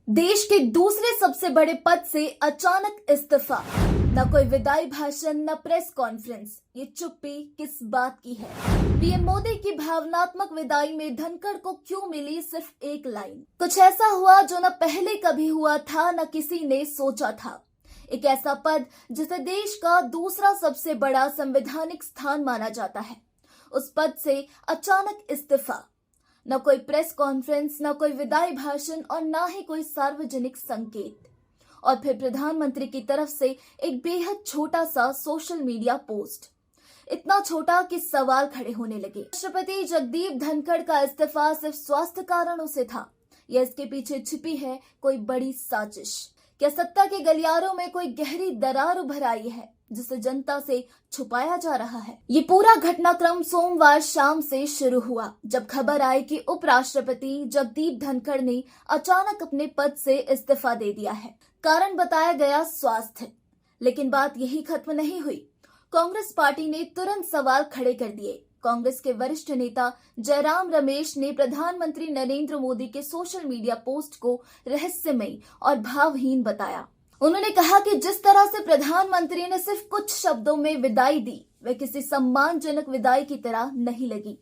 देश के दूसरे सबसे बड़े पद से अचानक इस्तीफा। न कोई विदाई भाषण, न प्रेस कॉन्फ्रेंस। ये चुप्पी किस बात की है? पीएम मोदी की भावनात्मक विदाई में धनखड़ को क्यों मिली सिर्फ एक लाइन? कुछ ऐसा हुआ जो न पहले कभी हुआ था, न किसी ने सोचा था। एक ऐसा पद जिसे देश का दूसरा सबसे बड़ा संवैधानिक स्थान माना जाता है, उस पद से अचानक इस्तीफा। न कोई प्रेस कॉन्फ्रेंस, न कोई विदाई भाषण और न ही कोई सार्वजनिक संकेत। और फिर प्रधानमंत्री की तरफ से एक बेहद छोटा सा सोशल मीडिया पोस्ट, इतना छोटा कि सवाल खड़े होने लगे। राष्ट्रपति जगदीप धनखड़ का इस्तीफा सिर्फ स्वास्थ्य कारणों से था या इसके पीछे छिपी है कोई बड़ी साजिश? क्या सत्ता के गलियारों में कोई गहरी दरार उभर आई है जिसे जनता से छुपाया जा रहा है? ये पूरा घटनाक्रम सोमवार शाम से शुरू हुआ, जब खबर आई कि उपराष्ट्रपति जगदीप धनखड़ ने अचानक अपने पद से इस्तीफा दे दिया है। कारण बताया गया स्वास्थ्य। लेकिन बात यही खत्म नहीं हुई। कांग्रेस पार्टी ने तुरंत सवाल खड़े कर दिए। कांग्रेस के वरिष्ठ नेता जयराम रमेश ने प्रधानमंत्री नरेंद्र मोदी के सोशल मीडिया पोस्ट को रहस्यमयी और भावहीन बताया। उन्होंने कहा कि जिस तरह से प्रधानमंत्री ने सिर्फ कुछ शब्दों में विदाई दी, वह किसी सम्मानजनक विदाई की तरह नहीं लगी।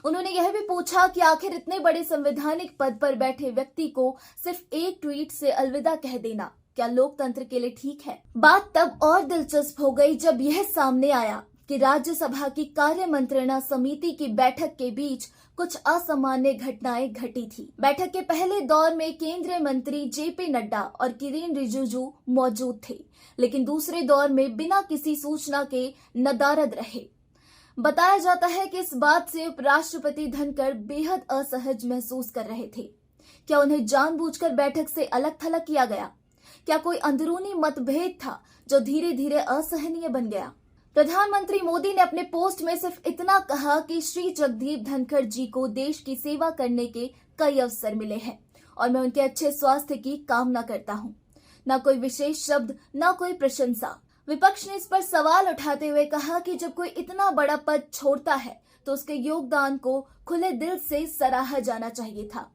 उन्होंने यह भी पूछा कि आखिर इतने बड़े संवैधानिक पद पर बैठे व्यक्ति को सिर्फ एक ट्वीट से अलविदा कह देना क्या लोकतंत्र के लिए ठीक है? बात तब और दिलचस्प हो गई जब यह सामने आया कि राज्यसभा की कार्य मंत्रणा समिति की बैठक के बीच कुछ असामान्य घटनाएं घटी थी। बैठक के पहले दौर में केंद्रीय मंत्री जेपी नड्डा और किरेन रिजिजू मौजूद थे, लेकिन दूसरे दौर में बिना किसी सूचना के नदारद रहे। बताया जाता है कि इस बात से उपराष्ट्रपति धनखड़ बेहद असहज महसूस कर रहे थे। क्या उन्हें जानबूझकर बैठक से अलग थलग किया गया? क्या कोई अंदरूनी मतभेद था जो धीरे धीरे असहनीय बन गया? प्रधानमंत्री मोदी ने अपने पोस्ट में सिर्फ इतना कहा कि श्री जगदीप धनखड़ जी को देश की सेवा करने के कई अवसर मिले हैं और मैं उनके अच्छे स्वास्थ्य की कामना करता हूं। न कोई विशेष शब्द, न कोई प्रशंसा। विपक्ष ने इस पर सवाल उठाते हुए कहा कि जब कोई इतना बड़ा पद छोड़ता है तो उसके योगदान को खुले दिल से सराहा जाना चाहिए था।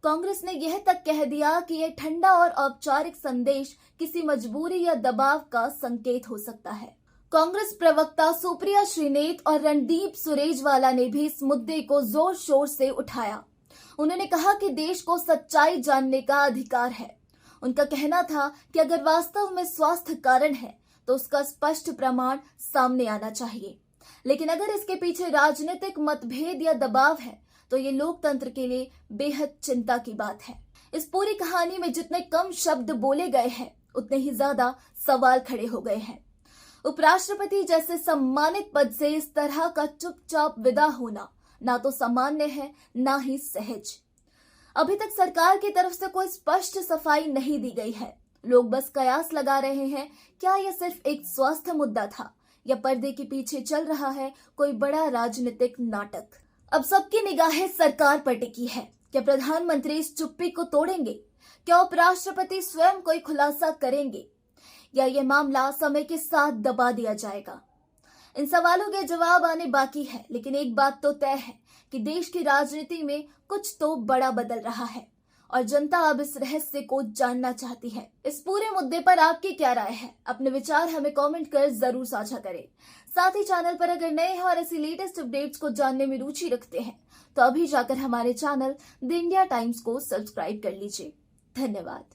कांग्रेस ने यह तक कह दिया कि यह ठंडा और औपचारिक संदेश किसी मजबूरी या दबाव का संकेत हो सकता है। कांग्रेस प्रवक्ता सुप्रिया श्रीनेत और रणदीप सुरजेवाला ने भी इस मुद्दे को जोर शोर से उठाया। उन्होंने कहा कि देश को सच्चाई जानने का अधिकार है। उनका कहना था कि अगर वास्तव में स्वास्थ्य कारण है तो उसका स्पष्ट प्रमाण सामने आना चाहिए, लेकिन अगर इसके पीछे राजनीतिक मतभेद या दबाव है तो ये लोकतंत्र के लिए बेहद चिंता की बात है। इस पूरी कहानी में जितने कम शब्द बोले गए हैं, उतने ही ज्यादा सवाल खड़े हो गए हैं। उपराष्ट्रपति जैसे सम्मानित पद से इस तरह का चुपचाप विदा होना ना तो सामान्य है, ना ही सहज। अभी तक सरकार की तरफ से कोई स्पष्ट सफाई नहीं दी गई है। लोग बस कयास लगा रहे हैं, क्या यह सिर्फ एक स्वास्थ्य मुद्दा था या पर्दे के पीछे चल रहा है कोई बड़ा राजनीतिक नाटक? अब सबकी निगाहें सरकार पर टिकी है। क्या प्रधानमंत्री इस चुप्पी को तोड़ेंगे? क्या उपराष्ट्रपति स्वयं कोई खुलासा करेंगे या यह मामला समय के साथ दबा दिया जाएगा? इन सवालों के जवाब आने बाकी है, लेकिन एक बात तो तय है कि देश की राजनीति में कुछ तो बड़ा बदल रहा है और जनता अब इस रहस्य को जानना चाहती है। इस पूरे मुद्दे पर आपकी क्या राय है? अपने विचार हमें कमेंट कर जरूर साझा करें। साथ ही चैनल पर अगर नए हैं और ऐसी लेटेस्ट अपडेट्स को जानने में रुचि रखते हैं तो अभी जाकर हमारे चैनल द इंडिया टाइम्स को सब्सक्राइब कर लीजिए। धन्यवाद।